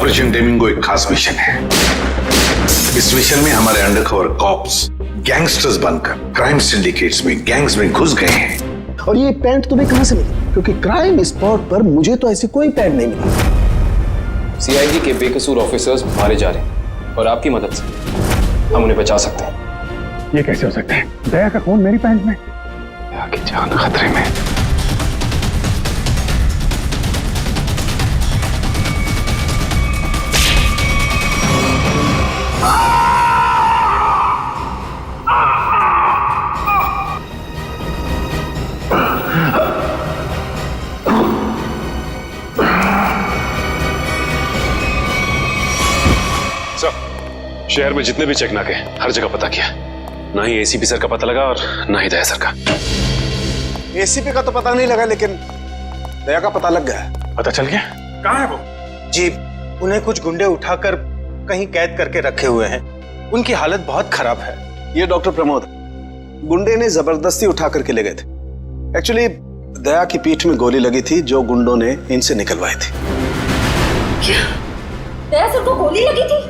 Operation डेमिंगो एक खास mission है। इस मिशन में हमारे अंडरकवर कॉप्स गैंगस्टर्स बनकर क्राइम सिंडिकेट्स में, गैंग्स में घुस गए हैं। और ये पैंट तुम्हें कहां से मिली? क्योंकि क्राइम स्पॉट पर मुझे तो ऐसी कोई पैंट नहीं मिली। सीआईडी के बेकसूर ऑफिसर्स मारे जा रहे हैं और आपकी मदद से हम उन्हें बचा सकते हैं। ये कैसे हो सकता है? दया का खून मेरी पैंट में। दया की जान खतरे में। शहर में जितने भी चेक नाके हर जगह पता किया, ना ही एसीपी सर का पता लगा और ना ही दया सर का। एसीपी का तो पता नहीं लगा, लेकिन दया का पता लग गया। पता चल गया? कहाँ है वो? जी, उन्हें कुछ गुंडे उठाकर कहीं कैद करके रखे हुए हैं। उनकी हालत बहुत खराब है। ये डॉक्टर प्रमोद, गुंडे ने जबरदस्ती उठा करके ले गए थे। एक्चुअली दया की पीठ में गोली लगी थी जो गुंडों ने इनसे निकलवाई थी। दया सर को गोली लगी थी?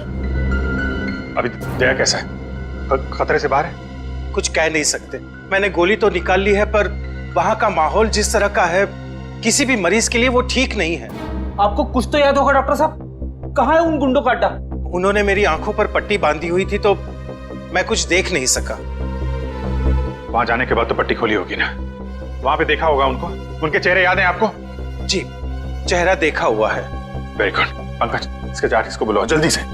अभी दया कैसा है? खतरे से बाहर है? कुछ कह नहीं सकते। मैंने गोली तो निकाल ली है, पर वहां का माहौल जिस तरह का है, किसी भी मरीज के लिए वो ठीक नहीं है। आपको कुछ तो याद होगा डॉक्टर साहब, कहाँ है उन गुंडों का अड्डा? उन्होंने मेरी आंखों पर पट्टी बांधी हुई थी तो मैं कुछ देख नहीं सका। वहां जाने के बाद तो पट्टी खोली होगी ना? वहां पे देखा होगा उनको? उनके चेहरे याद हैं आपको? जी, चेहरा देखा हुआ है। Very good. पंकज, इसके जाट को बुलाओ जल्दी से।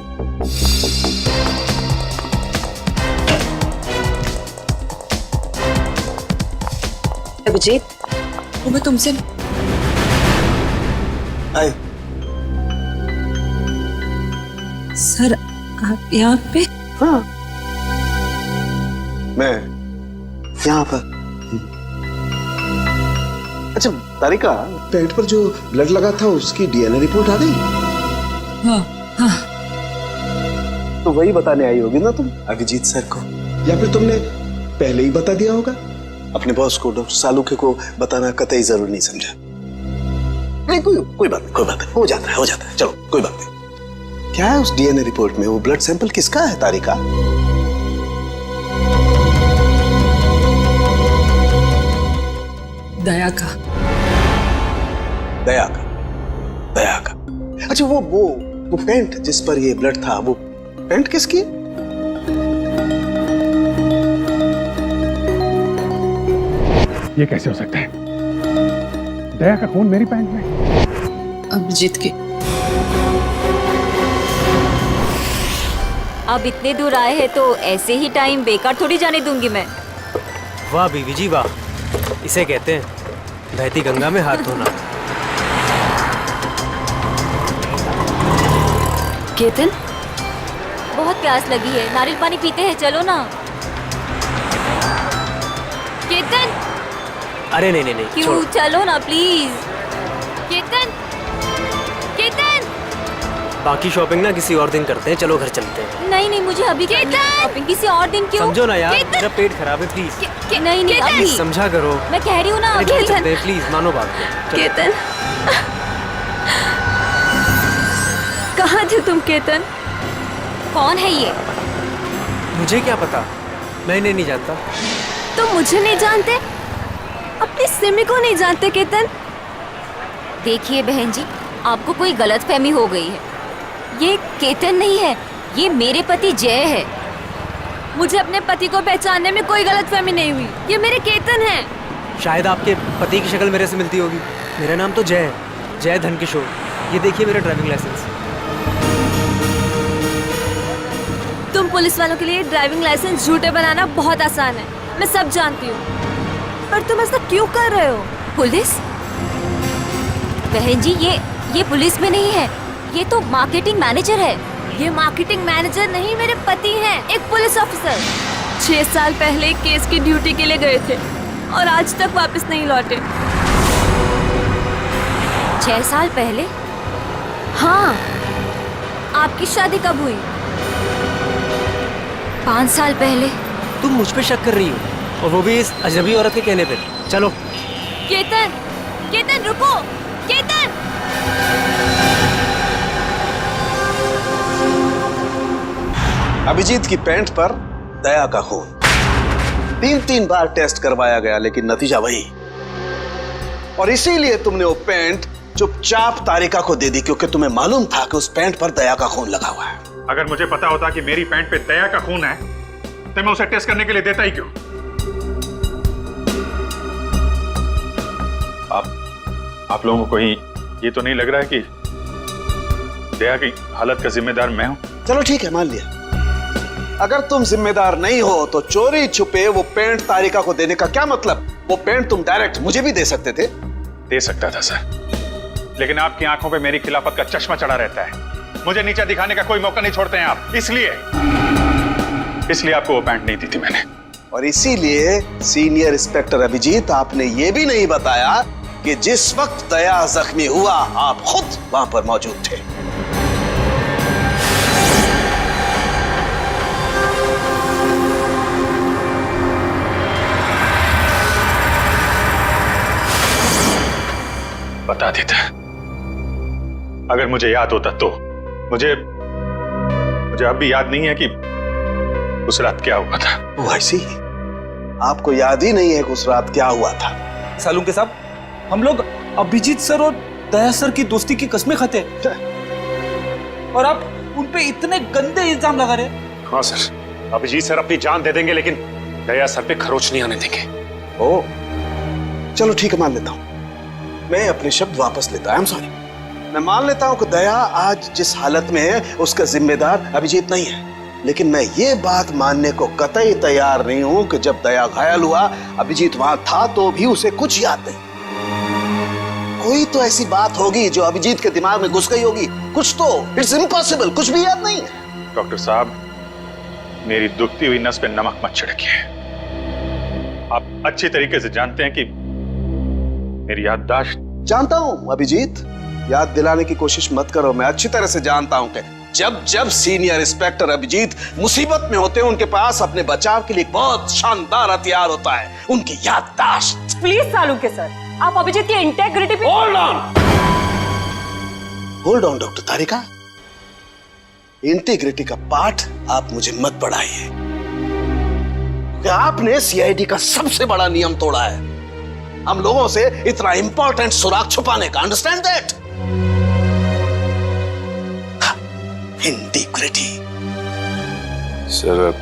अभिजीत, वो मैं तुमसे आए। सर, आप यहाँ पे? हाँ, मैं यहाँ पर। अच्छा तारिका, पेट पर जो ब्लड लगा था उसकी डीएनए रिपोर्ट आ गई? हाँ हाँ। तो वही बताने आई होगी ना तुम अभिजीत सर को, या फिर तुमने पहले ही बता दिया होगा? अपने बॉस को, डॉक्टर सालुके को बताना कतई जरूरी नहीं समझा? नहीं, कोई बात नहीं, हो जाता है। चलो कोई बात नहीं। क्या है उस डीएनए रिपोर्ट में? वो ब्लड सैंपल किसका है तारिका? दया का। अच्छा, वो पेंट जिस पर ये ब्लड था, वो पेंट किसकी? ये कैसे हो सकता है? दया का खून मेरी पैंट में। अभिजीत की। अब इतने दूर आए हैं तो ऐसे ही टाइम बेकार थोड़ी जाने दूंगी मैं। वाह बीवी जी वाह, इसे कहते हैं बहती गंगा में हाथ धोना। केतन, बहुत प्यास लगी है, नारियल पानी पीते हैं, चलो ना। केतन, अरे नहीं, क्यों? चलो ना प्लीज। केतन, बाकी शॉपिंग ना किसी और दिन करते हैं, चलो घर चलते हैं। नहीं, मुझे अभी शॉपिंग किसी और दिन। क्यों? समझो ना यार, मेरा पेट खराब है, प्लीज। नहीं अभी समझा करो, मैं कह रही हूँ ना। घर चलते हैं, प्लीज मानो बात को। केतन, कहाँ थे तुम केतन? कौन है ये? मुझे क्या पता, मैं इन्हें नहीं जानता। तुम मुझे नहीं जानते? अपनी सिमी को नहीं जानते केतन? देखिए बहन जी, आपको कोई गलतफहमी हो गई है। ये केतन नहीं है, ये मेरे पति जय है। मुझे अपने पति को पहचानने में कोई गलतफहमी नहीं हुई। ये मेरे केतन हैं। शायद आपके पति की शक्ल मेरे से मिलती होगी। मेरा नाम तो जय है, जय धनकिशोर। ये देखिए मेरा ड्राइविंग लाइसेंस। तुम पुलिस वालों के लिए ड्राइविंग लाइसेंस झूठे बनाना बहुत आसान है, मैं सब जानती हूँ। पर तुम ऐसा क्यों कर रहे हो? पुलिस? बहन जी, ये पुलिस में नहीं है, ये तो मार्केटिंग मैनेजर है। ये मार्केटिंग मैनेजर नहीं, मेरे पति हैं, एक पुलिस ऑफिसर। 6 साल पहले केस की ड्यूटी के लिए गए थे और आज तक वापस नहीं लौटे। 6 साल पहले? हाँ। आपकी शादी कब हुई? 5 साल पहले। तुम मुझ पे शक कर रही हो, और वो भी इस अजनबी औरत के कहने पे। चलो। केतन रुको, केतन। अभिजीत की पैंट पर दया का खून। 3 बार टेस्ट करवाया गया लेकिन नतीजा वही। और इसीलिए तुमने वो पैंट चुपचाप तारिका को दे दी, क्योंकि तुम्हें मालूम था कि उस पैंट पर दया का खून लगा हुआ है। अगर मुझे पता होता कि मेरी पैंट पे दया का खून है तो मैं उसे टेस्ट करने के लिए देता ही क्यों? आप लोगों को ही ये तो नहीं लग रहा है कि दया की हालत का जिम्मेदार मैं हूं? चलो ठीक है, मान लिया। अगर तुम जिम्मेदार नहीं हो तो चोरी छुपे वो पैंट तारिका को देने का क्या मतलब? वो पैंट तुम डायरेक्ट मुझे भी दे सकते थे। दे सकता था सर, लेकिन आपकी आंखों पे मेरी खिलाफत का चश्मा चढ़ा रहता है। मुझे नीचा दिखाने का कोई मौका नहीं छोड़ते हैं आप, इसलिए आपको वो पैंट नहीं दी थी मैंने। और इसीलिए सीनियर इंस्पेक्टर अभिजीत, आपने ये भी नहीं बताया कि जिस वक्त दया जख्मी हुआ आप खुद वहां पर मौजूद थे। बता देता, अगर मुझे याद होता तो। मुझे अब भी याद नहीं है कि उस रात क्या हुआ था। ओह, ऐसी आपको याद ही नहीं है कि उस रात क्या हुआ था? सालुंके साहब, हम लोग अभिजीत सर और दया सर की दोस्ती की कस्में खाते हैं और आप उन पे इतने गंदे इल्जाम लगा रहे हैं। हाँ सर, अभिजीत सर अपनी जान दे देंगे लेकिन दया सर पे खरोच नहीं आने देंगे। ओह, चलो ठीक है, मान लेता हूं। मैं अपने शब्द वापस लेता हूं। सॉरी। मैं मान लेता हूं कि दया आज जिस हालत में है उसका जिम्मेदार अभिजीत नहीं है, लेकिन मैं ये बात मानने को कतई तैयार नहीं हूं कि जब दया घायल हुआ अभिजीत वहां था तो भी उसे कुछ याद नहीं। कोई तो ऐसी बात होगी जो अभिजीत के दिमाग में घुस गई होगी, कुछ तो। इट्स इम्पॉसिबल, कुछ भी याद नहीं है। डॉक्टर साहब, मेरी दुखती हुई नस पे नमक मत छिड़किए। आप अच्छी तरीके से जानते हैं कि मेरी याददाश्त। जानता हूं अभिजीत, याद दिलाने की कोशिश मत करो। मैं अच्छी तरह से जानता हूं कि जब सीनियर इंस्पेक्टर अभिजीत मुसीबत में होते हैं उनके पास अपने बचाव के लिए एक बहुत शानदार हथियार होता है, उनकी याददाश्त। प्लीज सालुंके सर, आप अभिजीत की इंटेग्रिटी पे hold on doctor Tarika, integrity का पाठ आप मुझे मत पढ़ाइए। आपने सीआईडी का सबसे बड़ा नियम तोड़ा है, हम लोगों से इतना इंपॉर्टेंट सुराग छुपाने का। Understand that? इंटीग्रिटी। सर,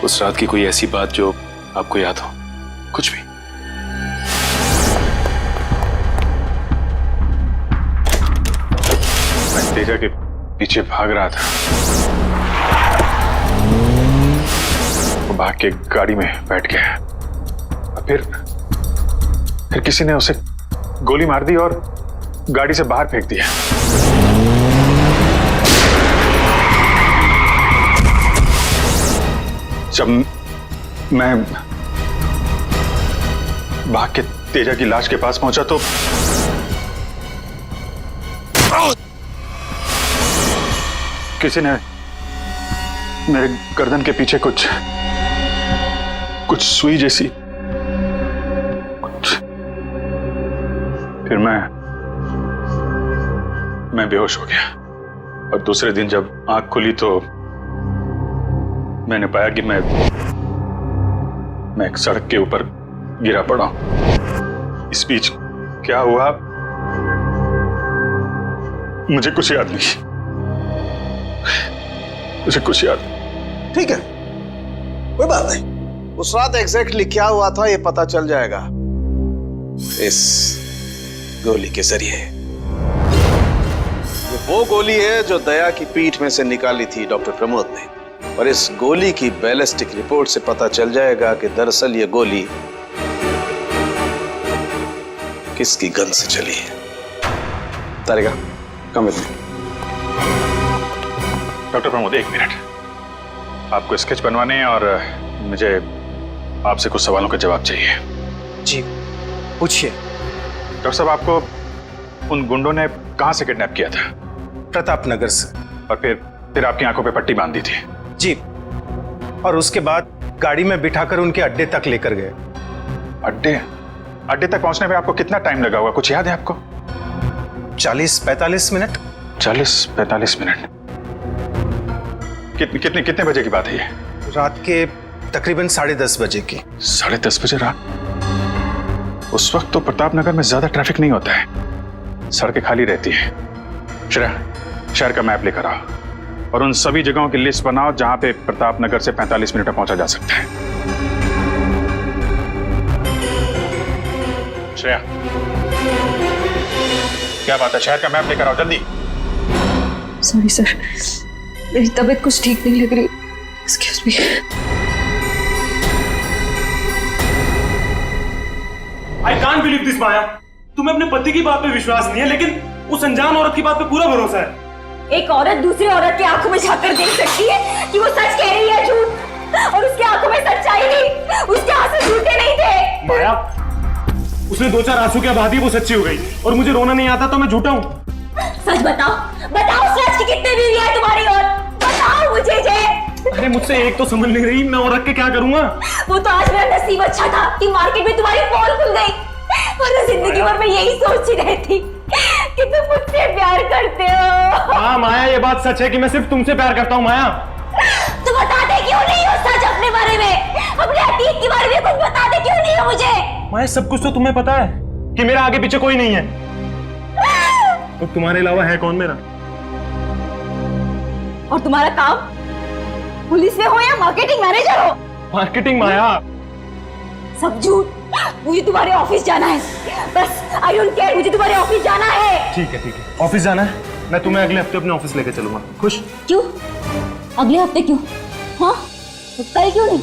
उस रात की कोई ऐसी बात जो आपको याद हो? कुछ भी? मैं तेजा के पीछे भाग रहा था, वो भाग के गाड़ी में बैठ गया और फिर किसी ने उसे गोली मार दी और गाड़ी से बाहर फेंक दिया। जब मैं भाग के तेजा की लाश के पास पहुंचा तो किसी ने मेरे गर्दन के पीछे कुछ सुई जैसी फिर मैं बेहोश हो गया और दूसरे दिन जब आंख खुली तो मैंने पाया कि मैं एक सड़क के ऊपर गिरा पड़ा हूं। इस बीच क्या हुआ मुझे कुछ याद नहीं, मुझे कुछ याद नहीं। ठीक है, कोई बात नहीं। उस रात एग्जैक्टली क्या हुआ था ये पता चल जाएगा इस गोली के जरिए। ये वो गोली है जो दया की पीठ में से निकाली थी डॉक्टर प्रमोद ने, और इस गोली की बैलिस्टिक रिपोर्ट से पता चल जाएगा कि दरअसल ये गोली किसकी गन से चली है। Tarika, come with me. Doctor Pramod, एक मिनट। आपको स्केच बनवाने हैं और मुझे आपसे कुछ सवालों का जवाब चाहिए। जी पूछिए। डॉक्टर साहब, आपको उन गुंडों ने कहां से किडनैप किया था? प्रताप नगर से। और फिर आपकी आंखों पे पट्टी बांध दी थी? जी, और उसके बाद गाड़ी में बिठाकर उनके अड्डे तक लेकर गए। अड्डे तक पहुंचने में आपको कितना टाइम लगा होगा, कुछ याद है आपको? 40-45 मिनट। 40-45 मिनट। कितने बजे की बात है ये? रात के तकरीबन 10:30 बजे की। 10:30 बजे रात? उस वक्त तो प्रताप नगर में ज्यादा ट्रैफिक नहीं होता है, सड़कें खाली रहती है। श्रेया, शहर का मैप लेकर आओ और उन सभी जगहों की लिस्ट बनाओ जहां पे प्रताप नगर से 45 मिनट में पहुंचा जा सकता है। श्रेया, क्या बात है? शहर का मैप लेकर आओ जल्दी। सॉरी सर, मेरी तबीयत कुछ ठीक नहीं लग रही। Excuse me. I can't believe this Maya. तुम्हें अपने पति की बात पे विश्वास नहीं है, लेकिन उस अनजान औरत की बात पे पूरा भरोसा है। एक औरत दूसरी औरत की आंखों में झांककर देख सकती है कि वो सच कह रही है झूठ, और उसकी आंखों में सच्चाई नहीं, उसके आंसू झूठे नहीं थे। माया, उसने 2-4 आंसू क्या बहा दी, वो सच्ची हो गई, और मुझे रोना नहीं आता तो मैं झूठा हूँ। सच बताओ, बताओ सच की कितने बीवी है तुम्हारी, और बताओ मुझे जे। अरे मुझसे एक तो समझ नहीं रही, मैं और रख के क्या करूंगा? वो तो आज मेरा नसीब अच्छा था कि मार्केट में तुम्हारी पोल खुल गई, वरना जिंदगी भर मैं यही सोचती रहती कि तुम मुझसे प्यार करते हो। हाँ माया, ये बात सच है कि मैं सिर्फ तुमसे प्यार करता हूँ। माया, तुम बताते क्यों नहीं हो सच अपने बारे में, अपने अतीत के बारे में कुछ बताते क्यों नहीं हो मुझे? माया, सब कुछ तो तुम्हें पता है कि मेरा आगे पीछे कोई नहीं है, तो तुम्हारे अलावा है कौन मेरा? और तुम्हारा काम पुलिस में हो या मार्केटिंग मैनेजर हो? मार्केटिंग? माया, सब झूठ। मुझे तुम्हारे ऑफिस जाना है, बस आई डोंट केयर, मुझे तुम्हारे ऑफिस जाना है। ठीक है, ऑफिस जाना है, मैं तुम्हें अगले हफ्ते अपने ऑफिस लेके चलूंगा। खुश? क्यों अगले हफ्ते क्यों? हाँ, तो कल क्यों नहीं?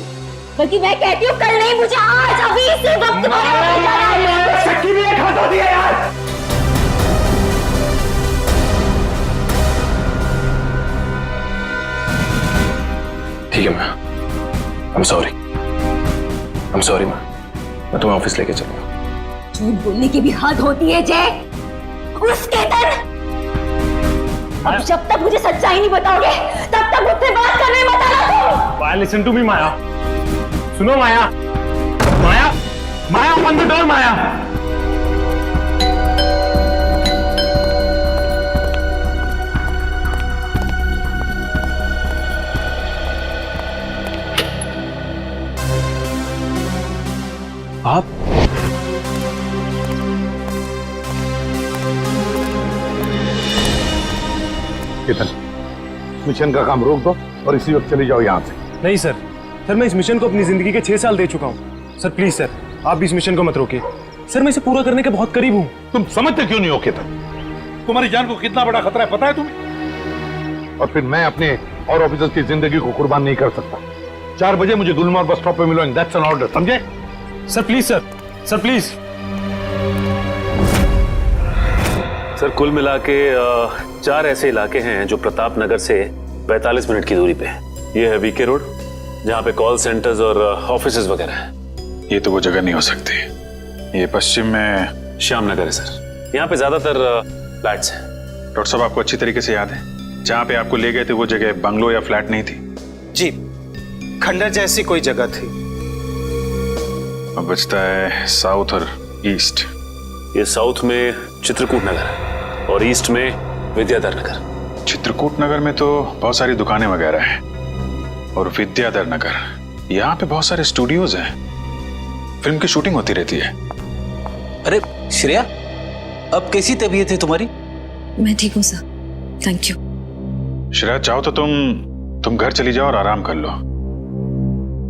बल्कि मैं कहती हूँ कल नहीं, मुझे आज अभी इसी वक्त तुम्हारे ऑफिस जाना है। शक्की भी एक हाथ होती है यार। ठीक है मैं, I'm sorry मैं तुम्हें ऑफिस लेके चलूंगा। झूठ बोलने की भी हद होती है जय। उसके तर अब जब तक मुझे सच्चाई नहीं बताओगे तब तक मुझसे बात करने मत आना तुम। माया, लिसन टू मी माया, सुनो माया, माया, माया, ओपन द डोर माया। आप? केतन, मिशन का काम रोक दो और इसी वक्त चले जाओ यहाँ से। नहीं सर, मैं इस मिशन को अपनी जिंदगी के 6 साल दे चुका हूँ। सर प्लीज सर, आप भी इस मिशन को मत रोकिए। सर मैं इसे पूरा करने के बहुत करीब हूँ। तुम समझते क्यों नहीं हो केतन? तुम्हारी जान को कितना बड़ा खतरा है पता है तुम्हें? और फिर मैं अपने और ऑफिसर्स की जिंदगी को कुर्बान नहीं कर सकता। 4 बजे मुझे गुलमोहर बस स्टॉप पे मिलो, एंड दैट्स एन ऑर्डर, समझे? Sir please sir please. Sir कुल मिला के 4 ऐसे इलाके हैं जो प्रताप नगर से 45 मिनट की दूरी पे है। ये है वीके रोड, जहाँ पे कॉल सेंटर्स और ऑफिसेज वगैरह हैं। ये तो वो जगह नहीं हो सकती। ये पश्चिम में श्याम नगर है सर, यहाँ पे ज्यादातर फ्लैट्स हैं। डॉक्टर साहब, आपको अच्छी तरीके से याद है जहाँ पे आपको ले गए थे वो जगह बंगलो या फ्लैट नहीं थी? जी, खंडर जैसी कोई जगह थी। अब बचता है साउथ और ईस्ट। ये साउथ में चित्रकूट नगर है और ईस्ट में विद्याधर नगर। चित्रकूट नगर में तो बहुत सारी दुकानें वगैरह हैं, और विद्याधर नगर यहाँ पे बहुत सारे स्टूडियोज हैं, फिल्म की शूटिंग होती रहती है। अरे श्रेया, अब कैसी तबीयत है तुम्हारी? मैं ठीक हूँ सर, थैंक यू। श्रेया, चाहो तो तुम घर चली जाओ और आराम कर लो,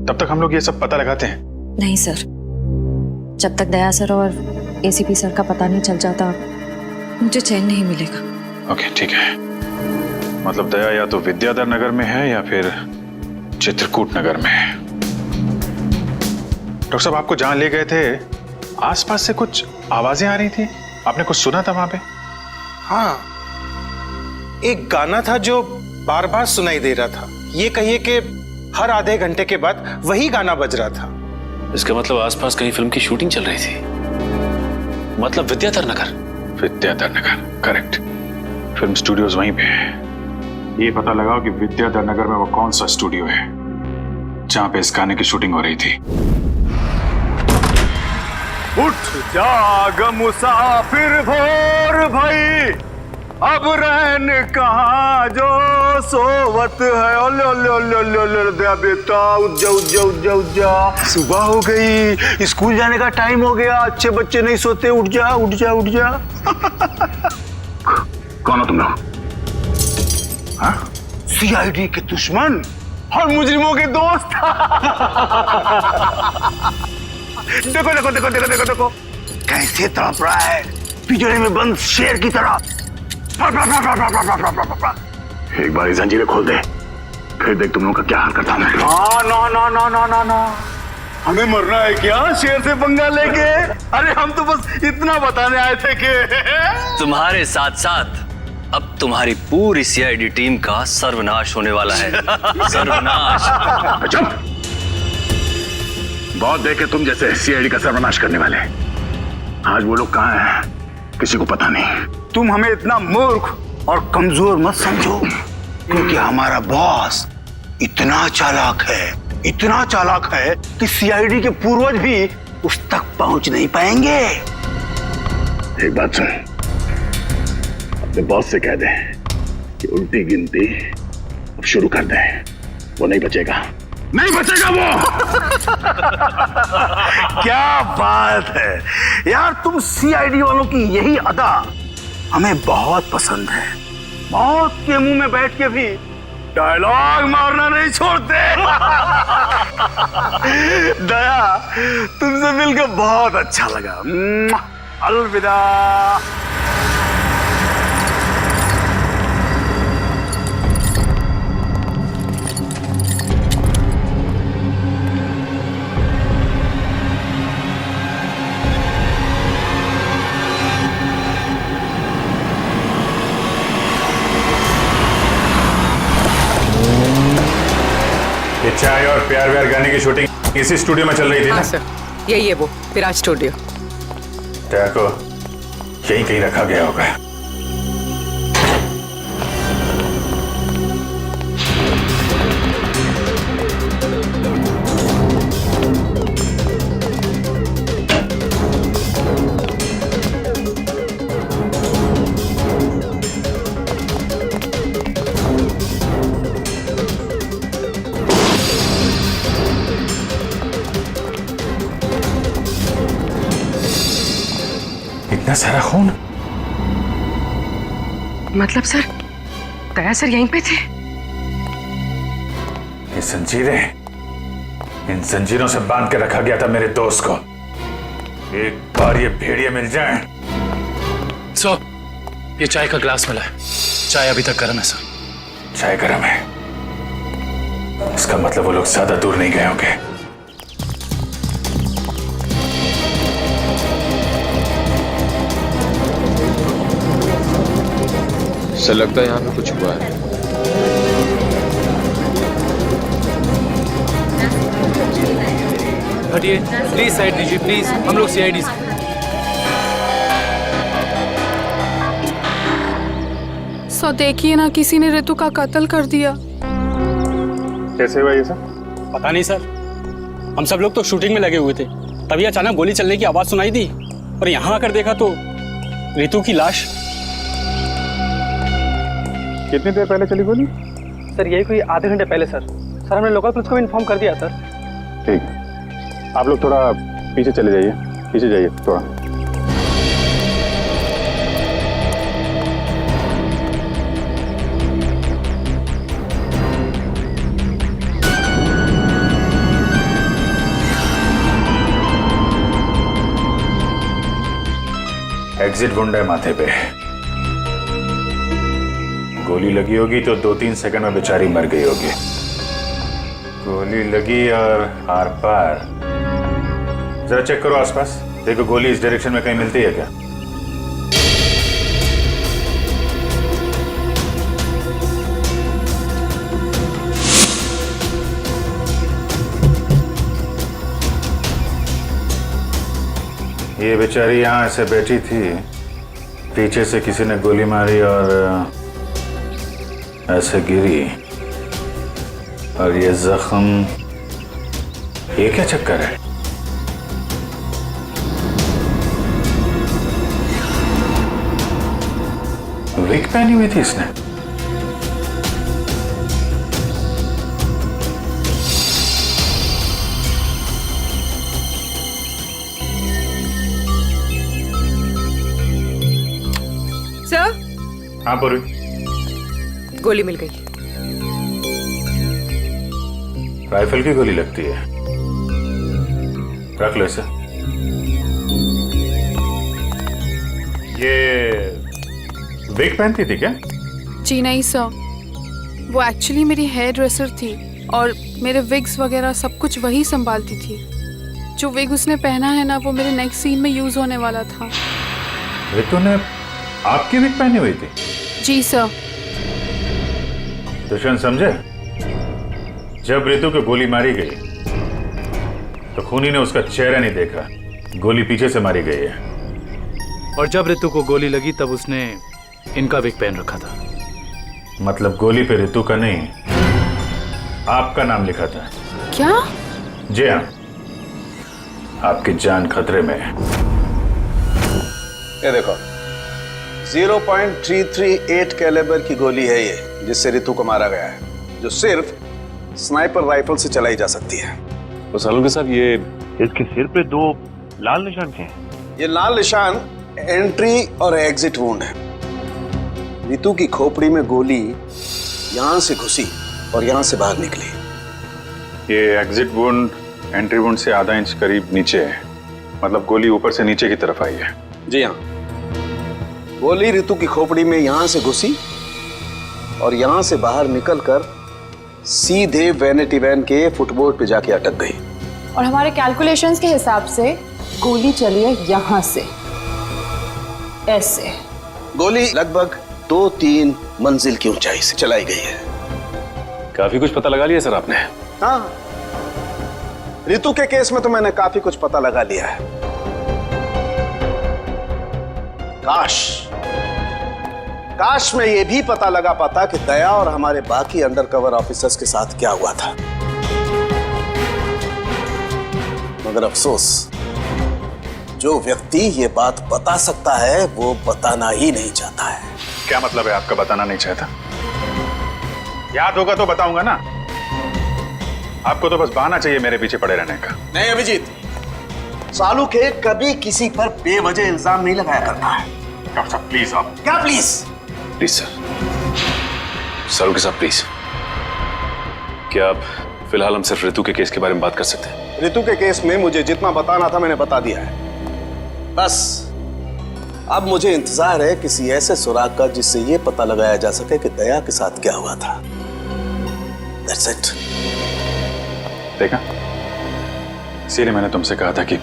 तब तक हम लोग ये सब पता लगाते हैं। नहीं सर, जब तक दया सर और एसीपी सर का पता नहीं चल जाता मुझे चैन नहीं मिलेगा। ओके ठीक है, मतलब दया या तो विद्याधर नगर में है या फिर चित्रकूट नगर में है। डॉक्टर साहब, आपको जहां ले गए थे आसपास से कुछ आवाजें आ रही थी, आपने कुछ सुना था वहां पे? हाँ, एक गाना था जो बार बार सुनाई दे रहा था। ये कहिए कि हर आधे घंटे के बाद वही गाना बज रहा था। इसका मतलब आसपास कहीं फिल्म की शूटिंग चल रही थी, मतलब Vidyadhar Nagar. Vidyadhar Nagar, correct. Film studios वहीं पे है। ये पता लगाओ कि विद्याधर नगर में वो कौन सा स्टूडियो है जहां पे इस गाने की शूटिंग हो रही थी। उठ जाग मुसाफिर भोर भई, अब रहन कहाँ जो सोवत है। ओले ओले ओले ओले ओले दया बेटा, उठ जा उठ जा उठ जा उठ जा। सुबह हो गई, स्कूल जाने का टाइम हो गया। अच्छे बच्चे नहीं सोते, उठ जा उठ जा उठ जा। कौन हो तुम लोग? सीआईडी के दुश्मन और मुजरिमों के दोस्त। देखो देखो देखो देखो देखो देखो कैसे तड़प रहा है पिंजरे में बंद शेर की तरह। एक बार जंजीरें खोल दे, फिर देख तुम लोगों का क्या हाल करता हूं मैं। ना ना ना ना ना ना, हमें मरना है क्या शेर से पंगा लेके? अरे हम तो बस इतना बताने आए थे कि तुम्हारे साथ साथ अब तुम्हारी पूरी सीआईडी टीम का सर्वनाश होने वाला है। सर्वनाश। बहुत देखे तुम जैसे सीआईडी का सर्वनाश करने वाले। आज वो लोग कहाँ हैं किसी को पता नहीं। तुम हमें इतना मूर्ख और कमजोर मत समझो, क्योंकि हमारा बॉस इतना चालाक है कि सीआईडी के पूर्वज भी उस तक पहुंच नहीं पाएंगे। एक बात सुन, अपने बॉस से कह दे कि उल्टी गिनती अब शुरू कर दे। वो नहीं बचेगा, नहीं बचेगा वो। क्या बात है यार, तुम सीआईडी वालों की यही अदा हमें बहुत पसंद है। मौत के मुंह में बैठ के भी डायलॉग मारना नहीं छोड़ते। दया, तुमसे मिलकर बहुत अच्छा लगा। अलविदा। चाय और प्यार व्यार गाने की शूटिंग इसी स्टूडियो में चल रही थी ना? सर, यही है वो विराज स्टूडियो। को यहीं कहीं रखा गया होगा। इतना सारा खून? मतलब सर, दया सर यहीं पे थे? ये जंजीरें, इन जंजीरों से बांध के रखा गया था मेरे दोस्त को। एक बार ये भेड़िए मिल जाए। सर, ये चाय का ग्लास मिला है। चाय अभी तक गर्म है सर। चाय गर्म है, इसका मतलब वो लोग ज्यादा दूर नहीं गए होंगे। सर लगता है यहाँ पे कुछ हुआ है। हटिए प्लीज, साइड दीजिए प्लीज, हम लोग सीआईडी से। सो देखिए ना, किसी ने ऋतु का कत्ल कर दिया। कैसे हुआ ये सब? पता नहीं सर, हम सब लोग तो शूटिंग में लगे हुए थे, तभी अचानक गोली चलने की आवाज सुनाई दी और यहाँ आकर देखा तो ऋतु की लाश। कितनी देर पहले चली गोली? सर यही कोई आधे घंटे पहले सर। सर हमने लोकल पुलिस को इन्फॉर्म कर दिया सर। ठीक, आप लोग थोड़ा पीछे चले जाइए, पीछे जाइए थोड़ा। एग्जिट गुंडा है माथे पे। गोली लगी होगी तो 2-3 सेकंड में बेचारी मर गई होगी। गोली लगी और आर पार। जरा चेक करो आसपास, देखो गोली इस डायरेक्शन में कहीं मिलती है क्या? ये बेचारी यहाँ ऐसे बैठी थी, पीछे से किसी ने गोली मारी और ऐसे गिरी, और ये जख्म, ये क्या चक्कर है? विग पहनी हुई थी इसने। सर, हाँ पूरी। गोली मिल गई। राइफल की गोली लगती है, रख लो इसे। ये विग पहनती थी क्या? जी नहीं सर, वो एक्चुअली मेरी हेयर ड्रेसर थी और मेरे विग्स वगैरह सब कुछ वही संभालती थी। जो विग उसने पहना है ना, वो मेरे नेक्स्ट सीन में यूज होने वाला था। रितु ने आपकी विग पहनी हुई थी? जी सर। दुष्यंत समझे, जब रितु को गोली मारी गई तो खूनी ने उसका चेहरा नहीं देखा, गोली पीछे से मारी गई है। और जब रितु को गोली लगी तब उसने इनका विग पहन रखा था। मतलब गोली पे रितु का नहीं, आपका नाम लिखा था। क्या? जी हाँ, आपकी जान खतरे में है। ये देखो, 0.338 कैलिबर की गोली है ये, जिससे रितु को मारा गया है, जो सिर्फ स्नाइपर राइफल से चलाई जा सकती है। तो सालुंके साहब, ये इसके सिर पे 2 लाल निशान क्या हैं? ये लाल निशान एंट्री और एग्जिट वुंड है। रितु की खोपड़ी में गोली यहां से घुसी और यहां से बाहर निकली। ये एग्जिट वुंड एंट्री वुंड से आधा इंच करीब नीचे है, मतलब गोली ऊपर से नीचे की तरफ आई है। जी हाँ, गोली रितु की खोपड़ी में यहां से घुसी और यहां से बाहर निकलकर सीधे वैनिटी वैन के फुटबोर्ड पे जाके अटक गई। और हमारे कैलकुलेशंस के हिसाब से गोली चली है यहाँ से, ऐसे। गोली लगभग 2-3 मंजिल की ऊंचाई से चलाई गई है। काफी कुछ पता लगा लिया सर आपने। हाँ, रितु के केस में तो मैंने काफी कुछ पता लगा लिया है। काश मैं ये भी पता लगा पाता कि दया और हमारे बाकी अंडरकवर ऑफिसर्स के साथ क्या हुआ था। मगर अफसोस, जो व्यक्ति ये बात बता सकता है वो बताना ही नहीं चाहता है। क्या मतलब है आपका बताना नहीं चाहता? याद होगा तो बताऊंगा ना। आपको तो बस बहाना चाहिए मेरे पीछे पड़े रहने का। नहीं अभिजीत, सालू के कभी किसी पर बेवजह इल्जाम नहीं लगाया करता है। डॉक्टर साहब प्लीज। आप क्या प्लीज? प्लीज सर, सालुंके साहब प्लीज, क्या आप फिलहाल हम सिर्फ रितु के केस के बारे में बात कर सकते हैं? रितु के केस में मुझे जितना बताना था मैंने बता दिया है। बस अब मुझे इंतजार है किसी ऐसे सुराग का जिससे ये पता लगाया जा सके कि दया के साथ क्या हुआ था। That's it. देखा, इसीलिए मैंने तुमसे कहा था कि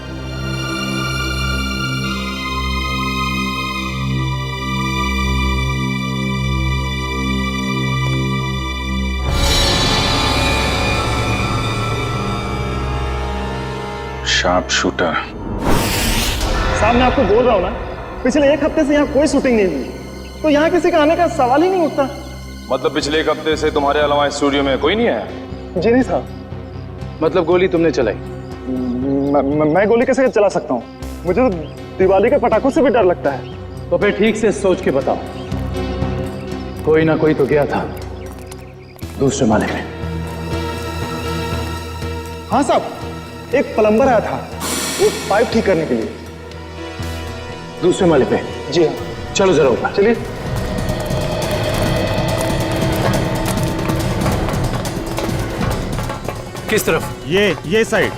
शार्प शूटर। साहब, मैं आपको बोल रहा हूँ ना, पिछले 1 हफ्ते से यहाँ कोई शूटिंग नहीं हुई, तो यहाँ किसी का आने का सवाल ही नहीं उठता। मतलब पिछले 1 हफ्ते से तुम्हारे अलावा स्टूडियो में कोई नहीं आया? जी नहीं साहब। मतलब गोली तुमने चलाई? मैं गोली कैसे चला सकता हूँ? मुझे तो दिवाली के पटाखों से भी डर लगता है। तो फिर ठीक से सोच के बताओ, कोई ना कोई तो गया था दूसरे माले में। हाँ साहब, एक प्लम्बर आया था वो पाइप ठीक करने के लिए। दूसरे माले पे? जी हाँ। चलो जरा ऊपर चलिए। किस तरफ? ये साइड।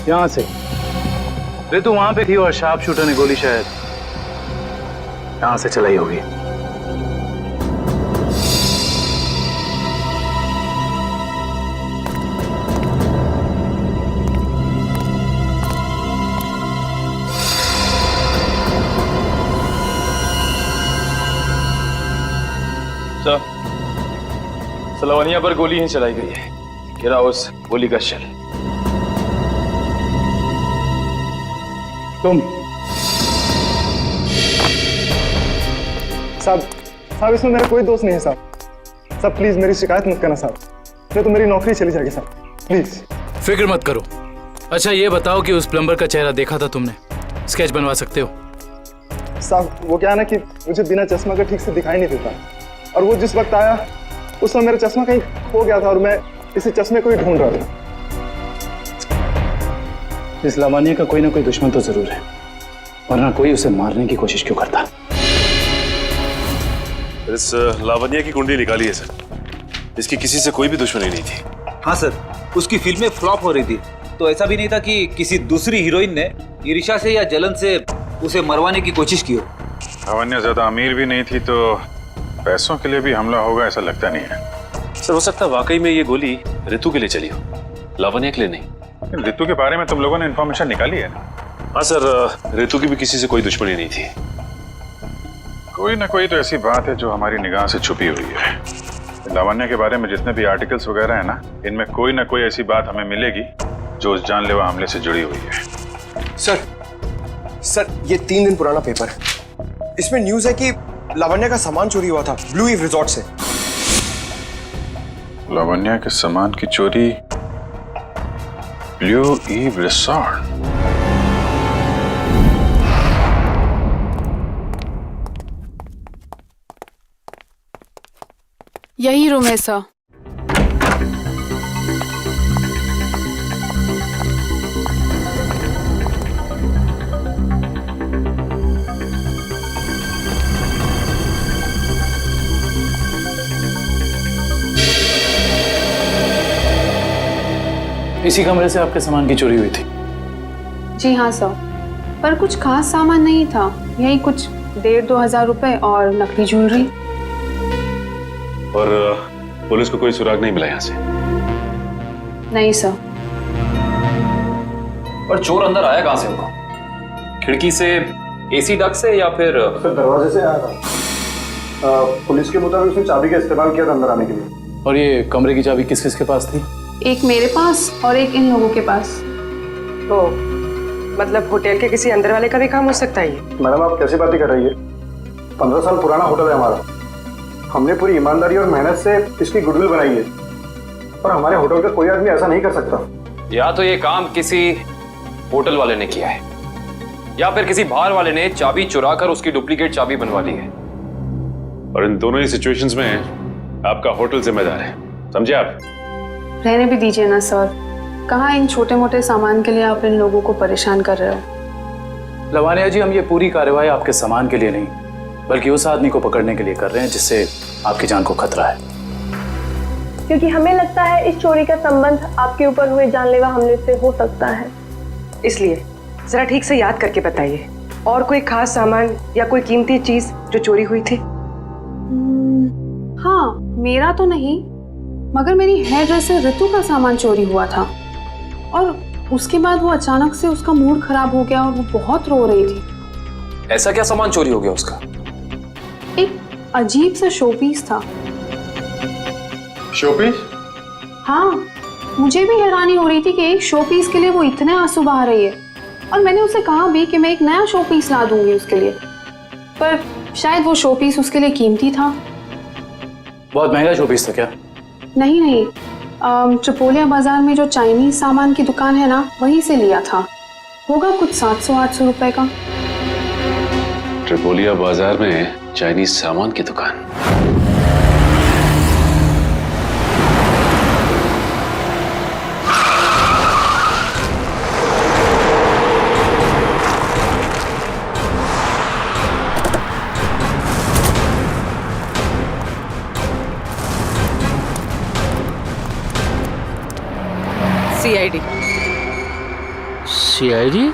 यहां से रितु वहां पे थी और शार्प शूटर ने गोली शायद यहां से चलाई होगी। सलावनिया पर गोली ही चलाई गई है। गिरा उस गोली का शेल। तुम साहब इसमें मेरा कोई दोस्त नहीं है साहब प्लीज मेरी शिकायत मत करना साहब, नहीं तो मेरी नौकरी चली जाएगी साहब, प्लीज। फिक्र मत करो। अच्छा ये बताओ कि उस प्लम्बर का चेहरा देखा था तुमने? स्केच बनवा सकते हो? साहब वो क्या है ना कि मुझे बिना चश्मा के ठीक से दिखाई नहीं देता, और वो जिस वक्त आया उस समय मेरा चश्मा कहीं खो गया था और मैं इसी चश्मे को ही ढूंढ रहा था। इस लावण्य का कोई ना कोई दुश्मन तो जरूर है, वरना कोई उसे मारने की कोशिश क्यों करता? इस लावण्य की कुंडली निकाली है सर। इसकी किसी से कोई भी दुश्मनी नहीं थी। हाँ सर, उसकी फिल्में फ्लॉप हो रही थी, तो ऐसा भी नहीं था कि किसी दूसरी हीरोइन ने ईर्ष्या से या जलन से उसे मरवाने की कोशिश की हो। लावण्य ज्यादा अमीर भी नहीं थी, तो पैसों के लिए भी हमला होगा ऐसा लगता नहीं है। सर हो सकता है वाकई में ये गोली ऋतु के लिए चली हो, लावण्य के लिए नहीं। ऋतु के बारे में तुम लोगों ने इन्फॉर्मेशन निकाली है ना? हाँ सर, ऋतु की भी किसी से कोई दुश्मनी नहीं थी। कोई ना कोई तो ऐसी बात है जो हमारी निगाह से छुपी हुई है। लावण्य के बारे में जितने भी आर्टिकल्स वगैरह है ना, इनमें कोई ना कोई ऐसी बात हमें मिलेगी जो उस जानलेवा हमले से जुड़ी हुई है। सर ये 3 दिन पुराना पेपर है। इसमें न्यूज़ है कि लावण्य का सामान चोरी हुआ था ब्लू ईव रिजॉर्ट से। लावण्य के सामान की चोरी ब्लू ईव रिसॉर्ट? यही रूम है सर। इसी कमरे से आपके सामान की चोरी हुई थी? जी हाँ सर, पर कुछ खास सामान नहीं था, यही कुछ 1,500-2 हज़ार रुपए और नकली ज्वेलरी। और पुलिस को कोई सुराग नहीं मिला यहाँ से? नहीं सर। पर चोर अंदर आया कहाँ से होगा? खिड़की से, एसी डक्ट से, या फिर दरवाजे से आया था। पुलिस के मुताबिक उसने चाबी का इस्तेमाल किया था अंदर आने के लिए। और ये कमरे की चाबी किस किस के पास थी? एक मेरे पास और एक इन लोगों के पास। तो मतलब होटल के किसी अंदर वाले का भी काम हो सकता है ये? मैडम आप कैसी बातें कर रही है? 15 साल पुराना होटल है हमारा। हमने पूरी ईमानदारी और मेहनत से इसकी गुडविल बनाई है, और हमारे होटल का कोई आदमी ऐसा नहीं कर सकता। या तो ये काम किसी होटल वाले ने किया है, या फिर किसी बाहर वाले ने चाबी चुराकर उसकी डुप्लीकेट चाबी बनवा ली है। और इन दोनों ही सिचुएशंस में आपका होटल जिम्मेदार है, समझे आप? रहने भी दीजिए ना सर, कहाँ इन छोटे मोटे सामान के लिए आप इन लोगों को परेशान कर रहे हो? लावण्या जी, हम ये पूरी कार्रवाई आपके सामान के लिए नहीं, बल्कि उस आदमी को पकड़ने के लिए कर रहे हैं जिससे आपकी जान को खतरा है। क्योंकि हमें लगता है इस चोरी का संबंध आपके ऊपर हुए जानलेवा हमले से हो सकता है। इसलिए जरा ठीक से याद करके बताइए, और कोई खास सामान या कोई कीमती चीज जो चोरी हुई थी? हाँ, मेरा तो नहीं, मगर मेरी हेयर ड्रेसर ऋतु का सामान चोरी हुआ था, और उसके बाद वो अचानक से उसका मूड खराब हो गया और वो बहुत रो रही थी। ऐसा क्या सामान चोरी हो गया उसका? एक अजीब सा शोपीस था। शोपीस? हाँ, मुझे भी हैरानी हो रही थी कि एक शोपीस के लिए वो इतने आंसू बहा रही है, और मैंने उसे कहा भी कि मैं एक नया शोपीस ला दूंगी उसके लिए, पर शायद वो शोपीस उसके लिए कीमती था। बहुत महंगा शोपीस था क्या? नहीं, चपोलिया बाजार में जो चाइनीज सामान की दुकान है ना, वहीं से लिया था। होगा कुछ 700-800 रुपए का। ट्रिपोलिया बाजार में चाइनीज सामान की दुकान? सीआईडी?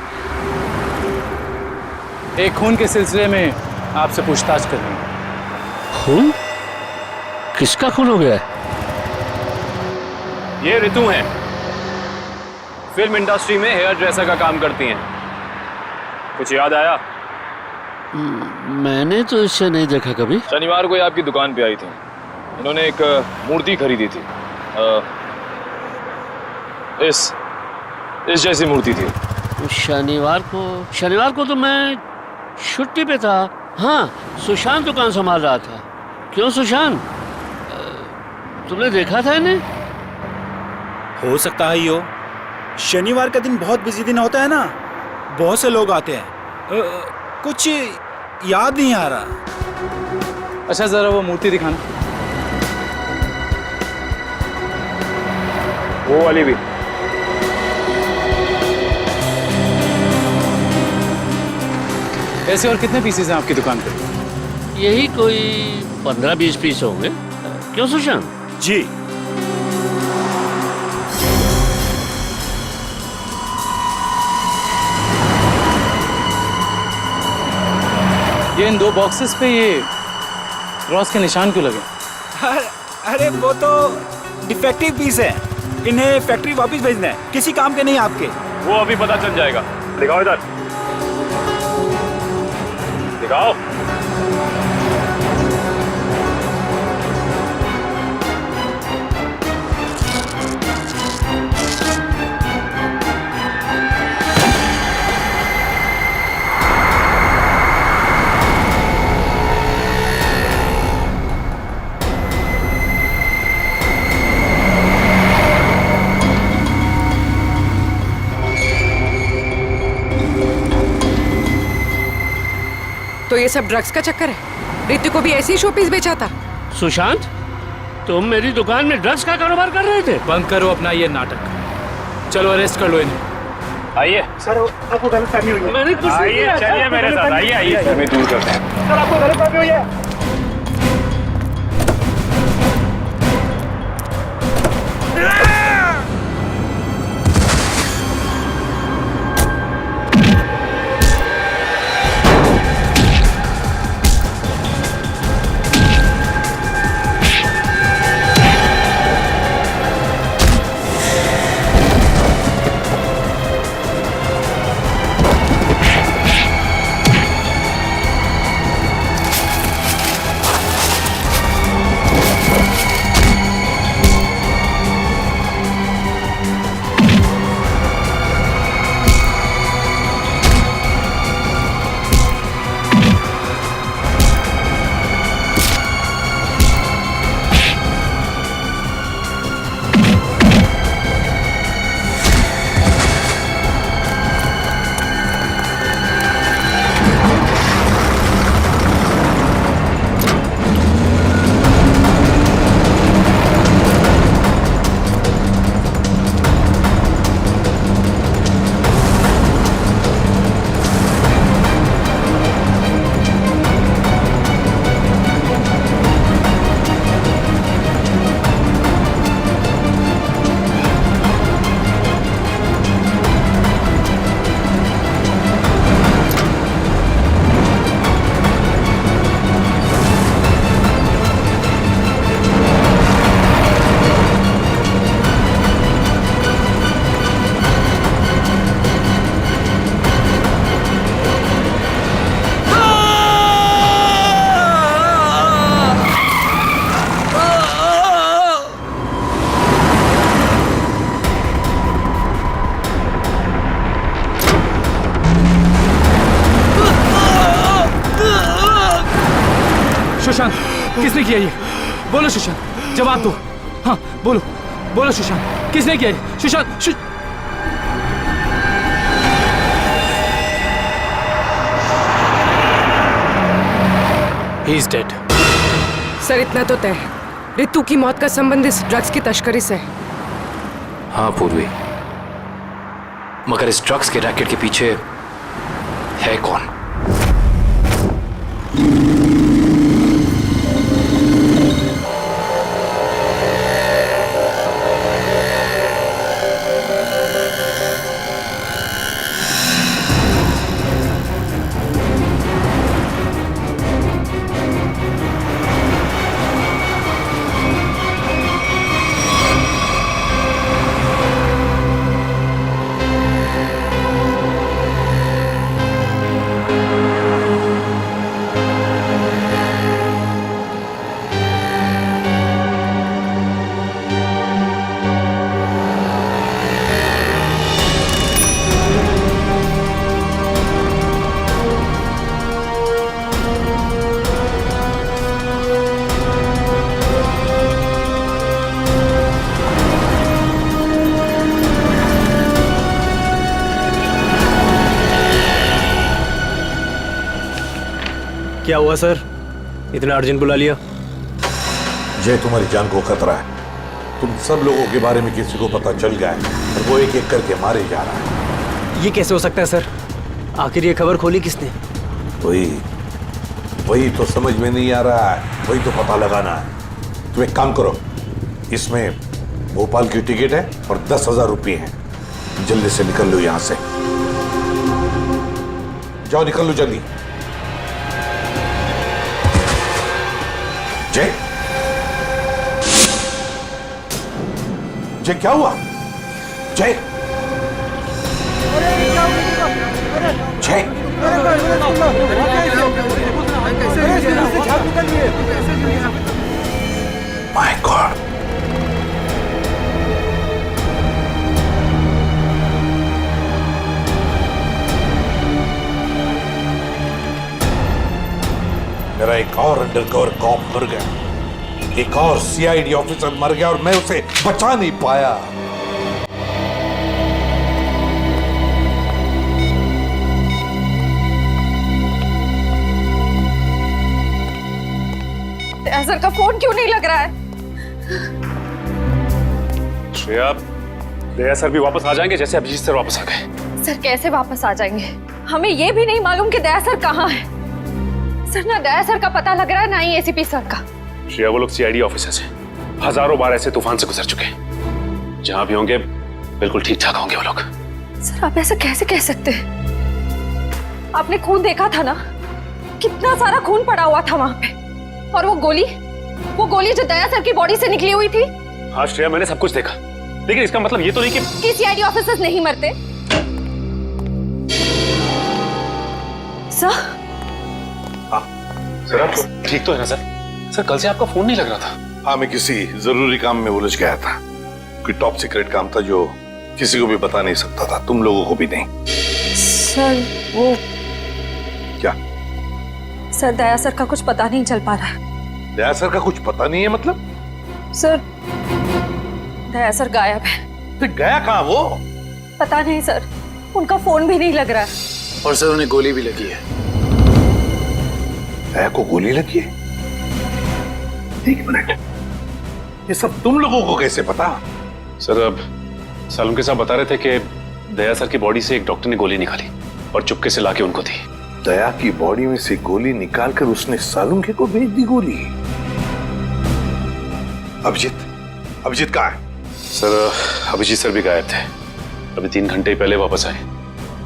एक खून के सिलसिले में आपसे पूछताछ करनी है। खून? किसका खून हो गया है? ये ऋतु हैं, फिल्म इंडस्ट्री में हेयर ड्रेसर का काम करती हैं। कुछ याद आया? मैंने तो इसे नहीं देखा कभी। शनिवार को ये आपकी दुकान पे आई थी। इन्होंने एक मूर्ति खरीदी थी। इस जैसी मूर्ति थी। शनिवार को तो मैं छुट्टी पे था। हाँ, सुशांत दुकान संभाल रहा था। क्यों सुशांत, तुमने देखा था इन्हें? हो सकता है यो, शनिवार का दिन बहुत बिजी दिन होता है ना, बहुत से लोग आते हैं। कुछ याद नहीं आ रहा। अच्छा जरा वो मूर्ति दिखाना। वो वाली भी। ऐसे और कितने पीसेस हैं आपकी दुकान पे? यही कोई 15-20 पीस होंगे। क्यों सुशांत? जी। ये इन 2 बॉक्सेस पे ये क्रॉस के निशान क्यों लगे? अरे वो तो डिफेक्टिव पीस है, इन्हें फैक्ट्री वापस भेजना है, किसी काम के नहीं आपके। वो अभी पता चल जाएगा। दिखाओ इधर, दिखाओ। तो ये सब ड्रग्स का चक्कर है? रितु को भी ऐसे ही शोपीस बेचा था? सुशांत, तुम मेरी दुकान में ड्रग्स का कारोबार कर रहे थे? बंद करो अपना ये नाटक। चलो अरेस्ट कर लो इन्हें। आइए सर आपको गलत फहमी हुई है। मैंने कुछ नहीं आइए, किया। चलिए मेरे साथ, आइए हमें दूर करते हैं। सर आपको गलत फहमी हुई है। सुशांत, किसने किया ये? बोलो सुशांत, जवाब दो। हाँ बोलो, बोलो सुशांत, किसने किया ये? Sushant He is dead. Sir इतना तो तय है, रितु की मौत का संबंध इस ड्रग्स की तस्करी से है। हाँ पूर्वी, मगर इस ड्रग्स के रैकेट के पीछे है कौन? क्या हुआ सर, इतना अर्जेंट बुला लिया? जय, तुम्हारी जान को खतरा है। तुम सब लोगों के बारे में किसी को पता चल गया है और वो एक एक करके मारे जा रहा है। ये कैसे हो सकता है सर? आखिर ये खबर खोली किसने? वही तो समझ में नहीं आ रहा है, वही तो पता लगाना है। तुम एक काम करो, इसमें भोपाल की टिकट है और 10,000 रुपये है। जल्दी से निकल लो यहां से, जाओ निकल लो जल्दी। जय, जय क्या हुआ? जय, जय, माय गॉड, मेरा एक और अंडरकवर कॉप मर गया, एक और सीआईडी ऑफिसर मर गया और मैं उसे बचा नहीं पाया। सर का फोन क्यों नहीं लग रहा है? श्रेया, दया सर भी वापस आ जाएंगे जैसे अभिजीत सर वापस आ गए। सर कैसे वापस आ जाएंगे? हमें ये भी नहीं मालूम कि दया सर कहाँ है। सर ना दया सर का पता लग रहा है, ना ही एसीपी सर का। श्रेया, वो लोग सीआईडी ऑफिसर्स हैं, हजारों बार ऐसे तूफान से गुजर चुके हैं। जहां भी होंगे बिल्कुल ठीक ठाक होंगे वो लोग। सर आप ऐसा कैसे कह सकते हैं? आपने खून देखा था ना, कितना सारा खून पड़ा हुआ था वहां पे। और वो गोली जो दया सर की बॉडी से निकली हुई थी। हाँ श्रेया, मैंने सब कुछ देखा, लेकिन इसका मतलब ये तो नहीं कि सीआईडी ऑफिसर्स नहीं मरते। सर सर आप ठीक तो है ना सर? सर कल से आपका फोन नहीं लग रहा था। हाँ, मैं किसी जरूरी काम में उलझ गया था। कोई टॉप सीक्रेट काम था जो किसी को भी बता नहीं सकता था, तुम लोगों को भी नहीं। सर वो क्या? सर दया सर का कुछ पता नहीं चल पा रहा है। दया सर का कुछ पता नहीं है मतलब? सर दया सर गायब है। तो गया कहाँ वो? पता नहीं सर, उनका फोन भी नहीं लग रहा है। और सर उन्हें गोली भी लगी है। दया को गोली लगी है? एक मिनट, ये सब तुम लोगों को कैसे पता? सर अब सालुम के साहब बता रहे थे कि दया सर की बॉडी से एक डॉक्टर ने गोली निकाली और चुपके से लाके उनको दी। दया की बॉडी में से गोली निकालकर उसने सालुंखे को भेज दी गोली। अभिजीत कहाँ है? सर अभिजीत सर भी गायब थे, अभी 3 घंटे पहले वापस आए।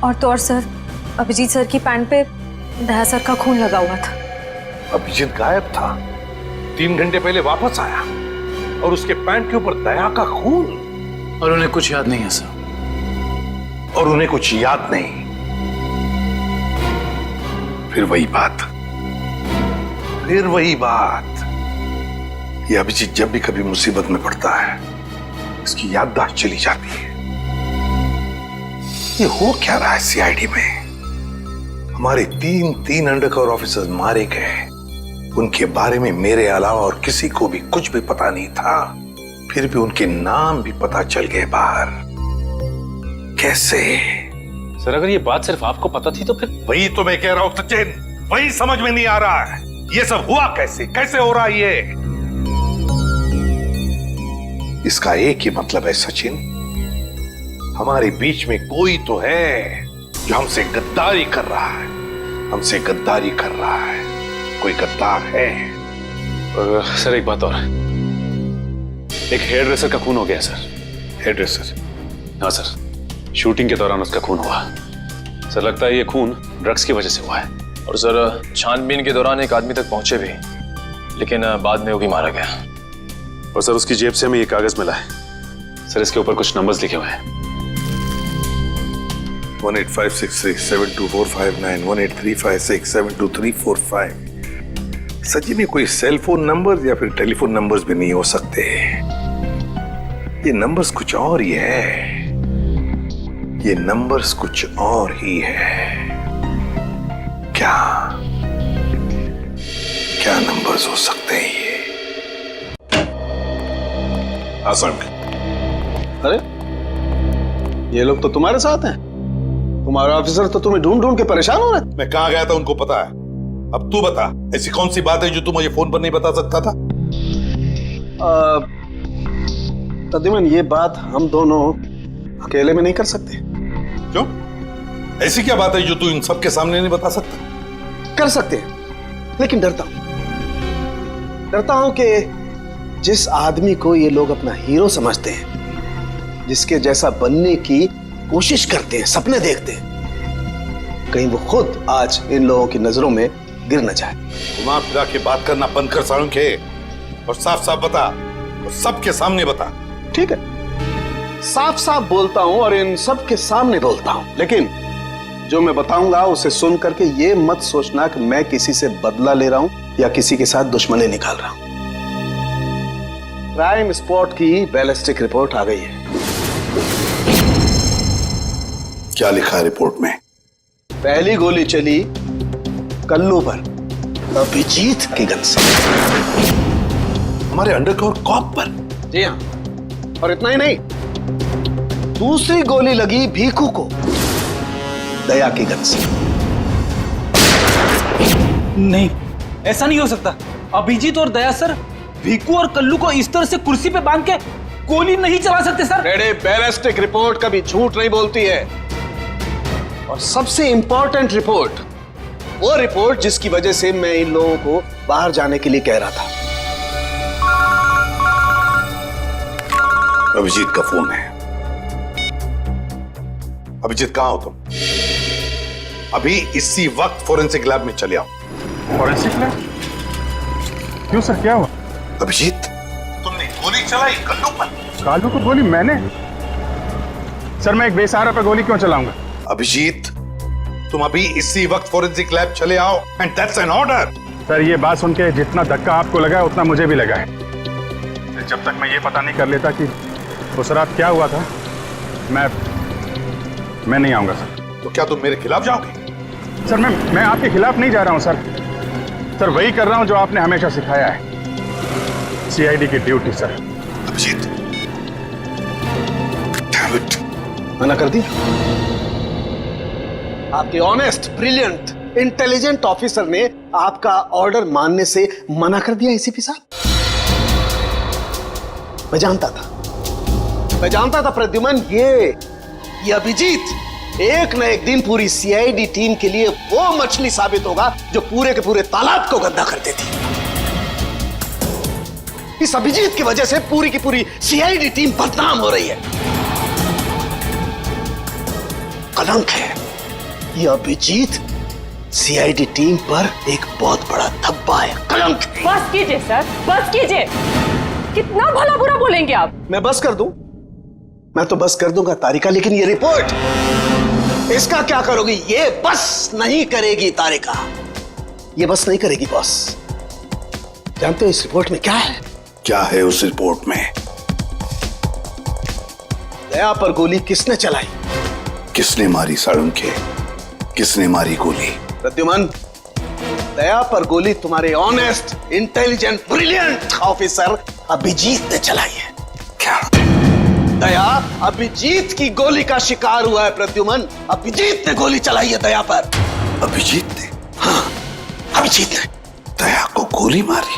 और तो और सर, अभिजीत सर की पैंट पे दया सर का खून लगा हुआ था। अभिजीत गायब था, 3 घंटे पहले वापस आया और उसके पैंट के ऊपर दया का खून। और उन्हें कुछ याद नहीं है सर। और उन्हें कुछ याद नहीं। फिर वही बात, ये अभिजीत जब भी कभी मुसीबत में पड़ता है, इसकी याददाश्त चली जाती है। ये हो क्या रहा है सीआईडी में? हमारे 3 अंडरकवर ऑफिसर्स मारे गए, उनके बारे में मेरे अलावा और किसी को भी कुछ भी पता नहीं था, फिर भी उनके नाम भी पता चल गए बाहर। कैसे? सर अगर ये बात सिर्फ आपको पता थी तो फिर? वही तो मैं कह रहा हूं सचिन, वही समझ में नहीं आ रहा है। ये सब हुआ कैसे हो रहा है ये? इसका एक ही मतलब है सचिन, हमारे बीच में कोई तो है जो हमसे गद्दारी कर रहा है, कोई गद्दार है। और सर एक बात और, एक हेयर ड्रेसर का खून हो गया सर। Hairdresser? हाँ सर, शूटिंग के दौरान उसका खून हुआ। सर लगता है ये खून ड्रग्स की वजह से हुआ है। और सर छानबीन के दौरान एक आदमी तक पहुंचे भी, लेकिन बाद में वो भी मारा गया। और सर उसकी जेब से हमें ये कागज मिला है सर, इसके ऊपर कुछ नंबर्स लिखे हुए हैं। 185637245 183567234 सचिन, ये कोई सेल फोन नंबर या फिर टेलीफोन नंबर्स भी नहीं हो सकते। ये नंबर्स कुछ और ही है, ये नंबर्स कुछ और ही है। क्या नंबर्स हो सकते हैं ये? आसान। अरे ये लोग तो तुम्हारे साथ हैं। तुम्हारे ऑफिसर तो तुम्हें ढूंढ ढूंढ के परेशान हो रहे। मैं कहां गया था उनको पता है। अब तू बता, ऐसी कौन सी बात है जो तू मुझे फोन पर नहीं बता सकता था? प्रद्युमन, ये बात हम दोनों अकेले में नहीं कर सकते। क्यों? ऐसी क्या बात है जो तू इन सबके सामने नहीं बता सकता? कर सकते हैं, लेकिन डरता हूं कि जिस आदमी को ये लोग अपना हीरो समझते हैं, जिसके जैसा बनने की कोशिश करते हैं, सपने देखते हैं, कहीं वो खुद आज इन लोगों की नजरों में गिर न जाए। घुमा फिरा के बात करना बंद कर साळुंखे और साफ साफ बता, और सबके सामने बता। ठीक है, साफ साफ बोलता हूं और इन सब के सामने बोलता हूं, लेकिन जो मैं बताऊंगा उसे सुन करके ये मत सोचना कि मैं किसी से बदला ले रहा हूं या किसी के साथ दुश्मनी निकाल रहा हूं। क्राइम स्पॉट की बैलिस्टिक रिपोर्ट आ गई है। क्या लिखा है रिपोर्ट में? पहली गोली चली कल्लू पर, अभिजीत की गन से। हमारे अंडरकवर कॉप पर? जी हाँ, और इतना ही नहीं, दूसरी गोली लगी भीखू को, दया की गन से। नहीं, ऐसा नहीं हो सकता। अभिजीत और दया सर भीकू और कल्लू को इस तरह से कुर्सी पे बांध के गोली नहीं चला सकते सर। रेडे, बैलिस्टिक रिपोर्ट कभी झूठ नहीं बोलती है। और सबसे इंपॉर्टेंट रिपोर्ट, वो रिपोर्ट जिसकी वजह से मैं इन लोगों को बाहर जाने के लिए कह रहा था। अभिजीत का फोन है। अभिजीत, कहां हो तुम? अभी इसी वक्त फोरेंसिक लैब में चले आओ। Forensic lab? क्यों सर, क्या हुआ? अभिजीत, तुमने गोली चलाई कल्लू पर। कालू को गोली मैंने? सर, मैं एक बेसहारा पे गोली क्यों चलाऊंगा? अभिजीत, तुम अभी इसी वक्त फोरेंसिक लैब चले आओ, and that's an order. Sir, ये बात सुन के जितना धक्का आपको लगा है उतना मुझे भी लगा है। जब तक मैं ये पता नहीं कर लेता कि उस रात क्या हुआ था, मैं नहीं आऊंगा सर। तो क्या तुम मेरे खिलाफ जाओगे? सर, मैं आपके खिलाफ नहीं जा रहा हूं सर। सर, वही कर रहा हूं जो आपने हमेशा सिखाया है, सीआईडी की ड्यूटी सर। अभिजीत, मना कर दिया? आपके ऑनेस्ट, ब्रिलियंट, इंटेलिजेंट ऑफिसर ने आपका ऑर्डर मानने से मना कर दिया एसीपी साहब। मैं जानता था प्रद्युमन, ये अभिजीत एक न एक दिन पूरी सीआईडी टीम के लिए वो मछली साबित होगा जो पूरे के पूरे तालाब को गंदा कर देती। इस अभिजीत की वजह से पूरी की पूरी सीआईडी टीम बदनाम हो रही है। कलंक है ये अभिजीत, सीआईडी टीम पर एक बहुत बड़ा धब्बा है, कलंक। बस कीजिए सर, बस कीजिए। कितना भला बुरा बोलेंगे आप? मैं बस कर दूं? मैं तो बस कर दूंगा तारिका, लेकिन ये रिपोर्ट, इसका क्या करोगी? ये बस नहीं करेगी तारिका, ये बस नहीं करेगी बॉस। जानते हो इस रिपोर्ट में क्या है? क्या है उस रिपोर्ट में? दया पर गोली किसने चलाई? किसने मारी साळुंखे? किसने मारी गोली? प्रद्युमन, दया पर गोली तुम्हारे honest, intelligent, brilliant officer Abhijeet ने चलाई है। क्या? दया अभिजीत की गोली का शिकार हुआ है प्रद्युमन। अभिजीत ने गोली चलाई है दया पर। अभिजीत ने? हाँ, अभिजीत ने दया को गोली मारी।